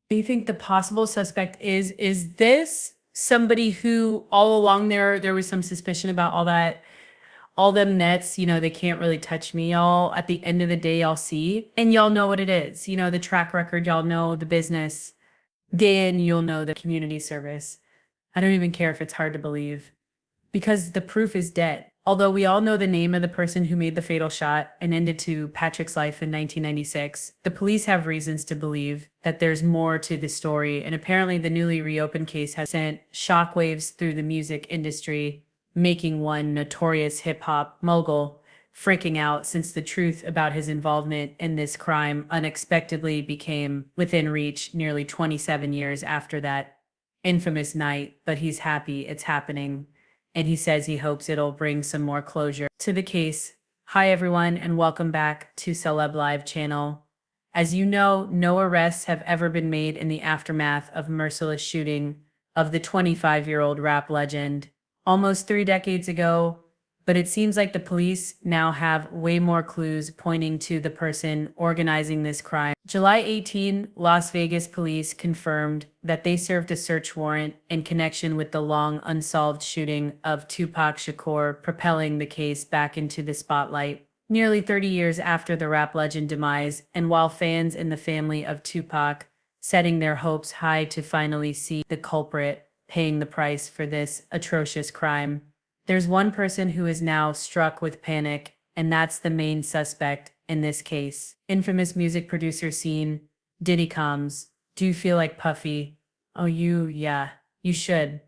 Do you think the possible suspect is this somebody who all along there was some suspicion about all them nets, they can't really touch me, y'all. At the end of the day, y'all see, and y'all know what it is. The track record, y'all know the business. Then you'll know the community service. I don't even care if it's hard to believe because the proof is dead. Although we all know the name of the person who made the fatal shot and ended to Patrick's life in 1996, the police have reasons to believe that there's more to the story, and apparently the newly reopened case has sent shockwaves through the music industry, making one notorious hip-hop mogul freaking out since the truth about his involvement in this crime unexpectedly became within reach nearly 27 years after that infamous night. But he's happy it's happening, and he says he hopes it'll bring some more closure to the case. Hi everyone, and welcome back to Celeb Live channel. As you know, no arrests have ever been made in the aftermath of merciless shooting of the 25-year-old rap legend almost 3 decades ago, but it seems like the police now have way more clues pointing to the person organizing this crime. July 18, Las Vegas police confirmed that they served a search warrant in connection with the long unsolved shooting of Tupac Shakur, propelling the case back into the spotlight. Nearly 30 years after the rap legend demise, and while fans in the family of Tupac setting their hopes high to finally see the culprit paying the price for this atrocious crime, there's one person who is now struck with panic, and that's the main suspect in this case. Infamous music producer scene, Diddy comes. Do you feel like Puffy? Oh, yeah, you should.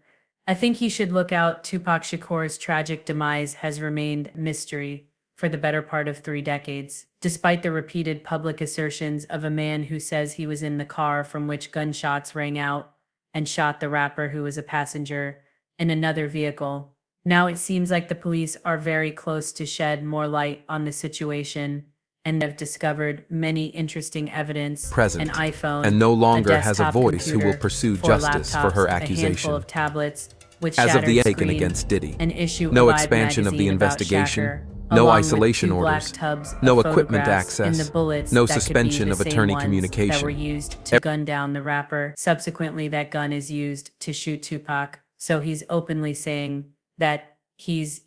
I think he should look out. Tupac Shakur's tragic demise has remained a mystery for the better part of 3 decades, despite the repeated public assertions of a man who says he was in the car from which gunshots rang out and shot the rapper who was a passenger in another vehicle. Now it seems like the police are very close to shed more light on the situation and have discovered many interesting evidence: an Present, iPhone, and no a longer has a desktop voice who will computer, pursue 4 justice for her laptops, a handful accusation. of tablets with As of the shattered taken screen, against Diddy, an issue no of Vibe expansion of the magazine about investigation, Shakur, no along with isolation 2 black orders, tubs of no equipment photographs and the access, bullets no that could be suspension the of same attorney ones that communication. were used to gun down the rapper. Subsequently, that gun is used to shoot Tupac. So he's openly saying that he's,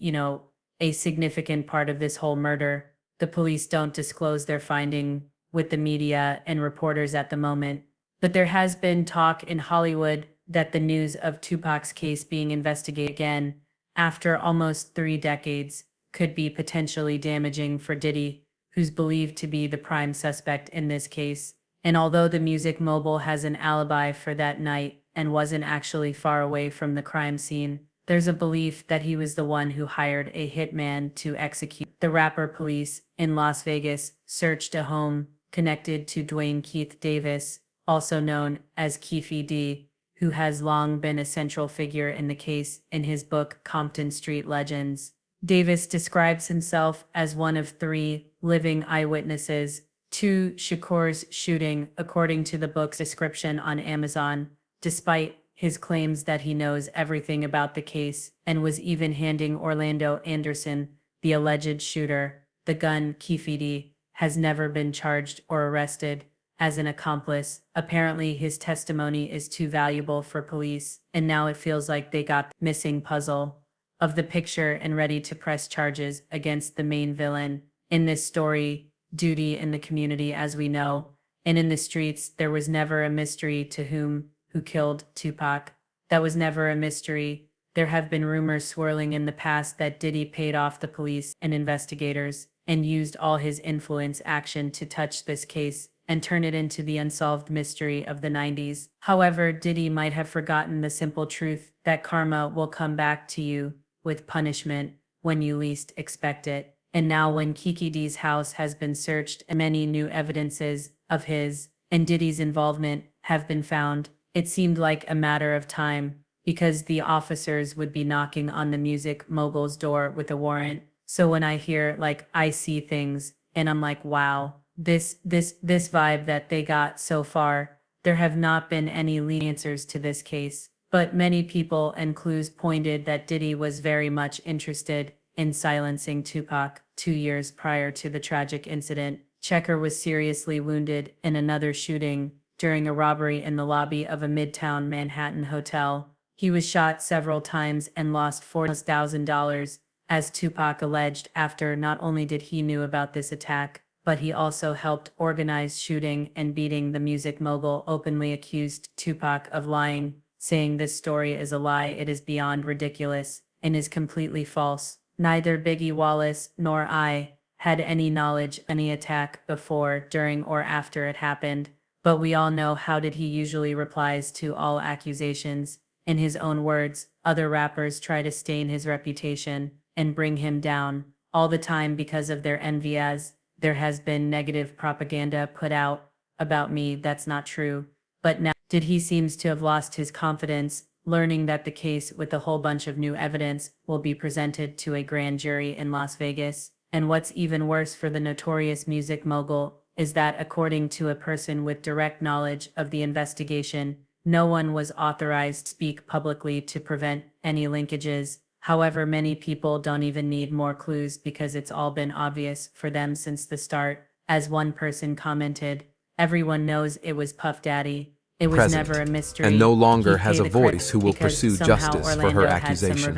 a significant part of this whole murder. The police don't disclose their finding with the media and reporters at the moment, but there has been talk in Hollywood that the news of Tupac's case being investigated again after almost 3 decades could be potentially damaging for Diddy, who's believed to be the prime suspect in this case. And although the music mogul has an alibi for that night and wasn't actually far away from the crime scene, there's a belief that he was the one who hired a hitman to execute the rapper. Police in Las Vegas searched a home connected to Dwayne Keith Davis, also known as Keefy D, who has long been a central figure in the case. In his book Compton Street Legends, Davis describes himself as one of 3 living eyewitnesses to Shakur's shooting, according to the book's description on Amazon. Despite his claims that he knows everything about the case and was even handing Orlando Anderson, the alleged shooter, the gun, Keefy D has never been charged or arrested as an accomplice. Apparently, his testimony is too valuable for police, and now it feels like they got the missing puzzle of the picture and ready to press charges against the main villain in this story. Duty in the community, as we know, and in the streets, there was never a mystery to who killed Tupac. That was never a mystery. There have been rumors swirling in the past that Diddy paid off the police and investigators and used all his influence action to touch this case and turn it into the unsolved mystery of the 90s. However, Diddy might have forgotten the simple truth that karma will come back to you with punishment when you least expect it. And now when Kiki D's house has been searched and many new evidences of his and Diddy's involvement have been found, it seemed like a matter of time because the officers would be knocking on the music mogul's door with a warrant. So when I hear, I see things and I'm like, wow, this vibe that they got so far, there have not been any lead answers to this case, but many people and clues pointed that Diddy was very much interested in silencing Tupac. 2 years prior to the tragic incident, Shakur was seriously wounded in another shooting during a robbery in the lobby of a Midtown Manhattan hotel. He was shot several times and lost $40,000, as Tupac alleged after not only did he knew about this attack, but he also helped organize shooting and beating. The music mogul openly accused Tupac of lying, saying this story is a lie, it is beyond ridiculous, and is completely false. Neither Biggie Wallace nor I had any knowledge of any attack before, during, or after it happened, but we all know how did he usually replies to all accusations. In his own words, other rappers try to stain his reputation and bring him down all the time because of their envy, as there has been negative propaganda put out about me. That's not true. But now, did he seems to have lost his confidence, learning that the case with a whole bunch of new evidence will be presented to a grand jury in Las Vegas. And what's even worse for the notorious music mogul is that, according to a person with direct knowledge of the investigation, no one was authorized to speak publicly to prevent any linkages. However, many people don't even need more clues because it's all been obvious for them since the start. As one person commented, everyone knows it was Puff Daddy. It was never a mystery, and no longer has a voice who will pursue justice for her accusation.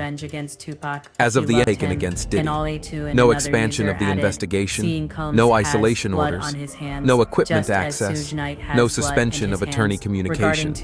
As of the Aiken against Diddy, no expansion of the investigation, no isolation orders, no equipment access, no suspension of attorney communication.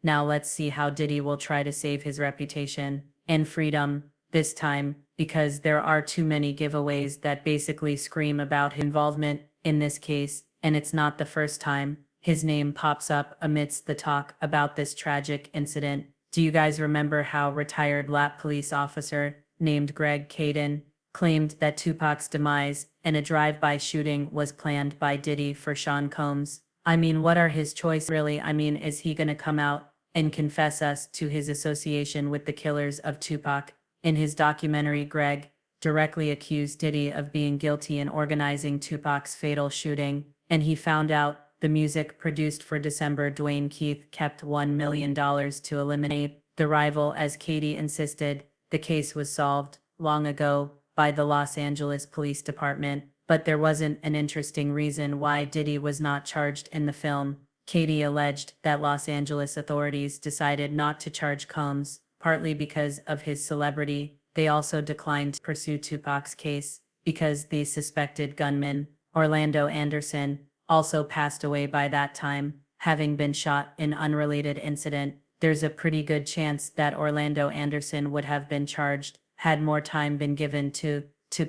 Now let's see how Diddy will try to save his reputation and freedom this time, because there are too many giveaways that basically scream about his involvement in this case, and it's not the first time his name pops up amidst the talk about this tragic incident. Do you guys remember how retired lap police officer named Greg Caden claimed that Tupac's demise and a drive-by shooting was planned by Diddy for Sean Combs? I mean, what are his choices really? I mean, is he gonna come out and confess us to his association with the killers of Tupac? In his documentary, Greg directly accused Diddy of being guilty in organizing Tupac's fatal shooting, and he found out the music produced for December. Dwayne Keith kept $1 million to eliminate the rival. As Katie insisted, the case was solved long ago by the Los Angeles Police Department, but there wasn't an interesting reason why Diddy was not charged in the film. Katie alleged that Los Angeles authorities decided not to charge Combs, partly because of his celebrity. They also declined to pursue Tupac's case because the suspected gunman, Orlando Anderson, also passed away by that time, having been shot in unrelated incident. There's a pretty good chance that Orlando Anderson would have been charged had more time been given to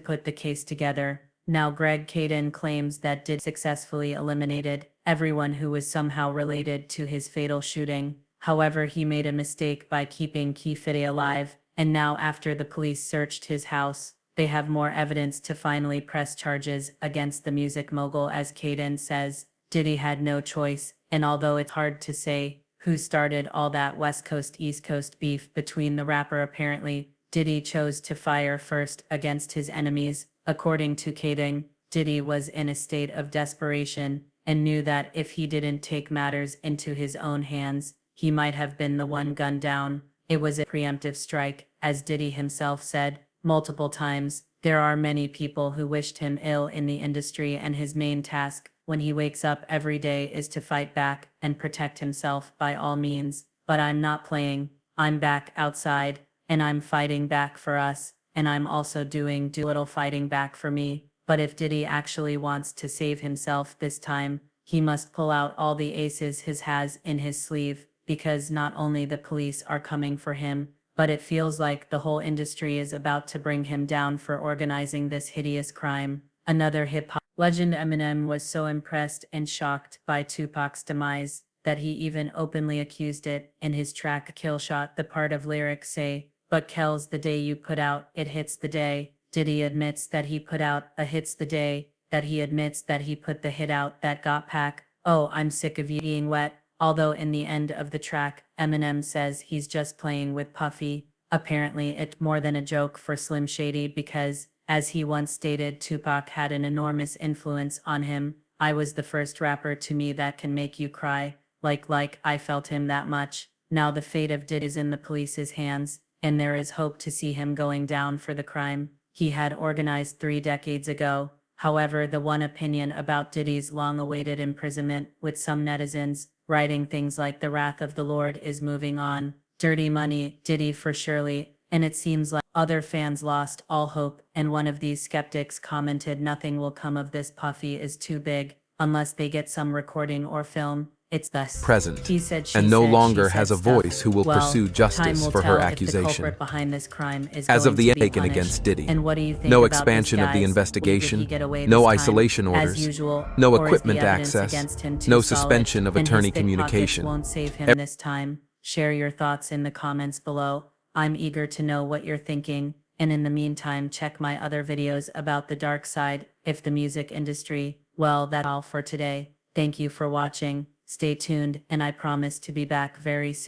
put the case together. Now Greg Caden claims that Diddy successfully eliminated everyone who was somehow related to his fatal shooting. However, he made a mistake by keeping Keefity alive, and now after the police searched his house, they have more evidence to finally press charges against the music mogul. As Caden says, Diddy had no choice, and although it's hard to say who started all that West Coast East Coast beef between the rapper, apparently Diddy chose to fire first against his enemies. According to Caden, Diddy was in a state of desperation and knew that if he didn't take matters into his own hands, he might have been the one gunned down. It was a preemptive strike, as Diddy himself said multiple times. There are many people who wished him ill in the industry, and his main task when he wakes up every day is to fight back and protect himself by all means. But I'm not playing. I'm back outside, and I'm fighting back for us, and I'm also doing little fighting back for me. But if Diddy actually wants to save himself this time, he must pull out all the aces he has in his sleeve, because not only the police are coming for him, but it feels like the whole industry is about to bring him down for organizing this hideous crime. Another hip-hop legend, Eminem, was so impressed and shocked by Tupac's demise that he even openly accused it in his track Kill Shot. The part of lyrics say, "But Kells, the day you put out, it hits the day." Diddy admits that he put out a hits the day, that he admits that he put the hit out that got Pac. "Oh, I'm sick of you being wet." Although in the end of the track, Eminem says he's just playing with Puffy. Apparently it's more than a joke for Slim Shady, because, as he once stated, Tupac had an enormous influence on him. "I was the first rapper to me that can make you cry. Like I felt him that much." Now the fate of Diddy is in the police's hands, and there is hope to see him going down for the crime he had organized 3 decades ago. However, the one opinion about Diddy's long-awaited imprisonment, with some netizens writing things like the wrath of the Lord is moving on, dirty money, Diddy for surely, and it seems like other fans lost all hope, and one of these skeptics commented nothing will come of this. Puffy is too big, unless they get some recording or film. It's thus present, he said, she and no said, longer she has a said stuff. voice who will Well, pursue time justice will for tell her if the accusation. culprit behind this crime is As going of the to be Aiken punished. against Diddy, And what do you think no about expansion this, of the guys? investigation, Did he get away no this time, isolation as orders, usual, no or is the equipment evidence access, against him too no solid, suspension of and his attorney thick pockets communication. won't save him this time? Share your thoughts in the comments below. I'm eager to know what you're thinking, and in the meantime, check my other videos about the dark side of the music industry. Well, that's all for today. Thank you for watching. Stay tuned, and I promise to be back very soon.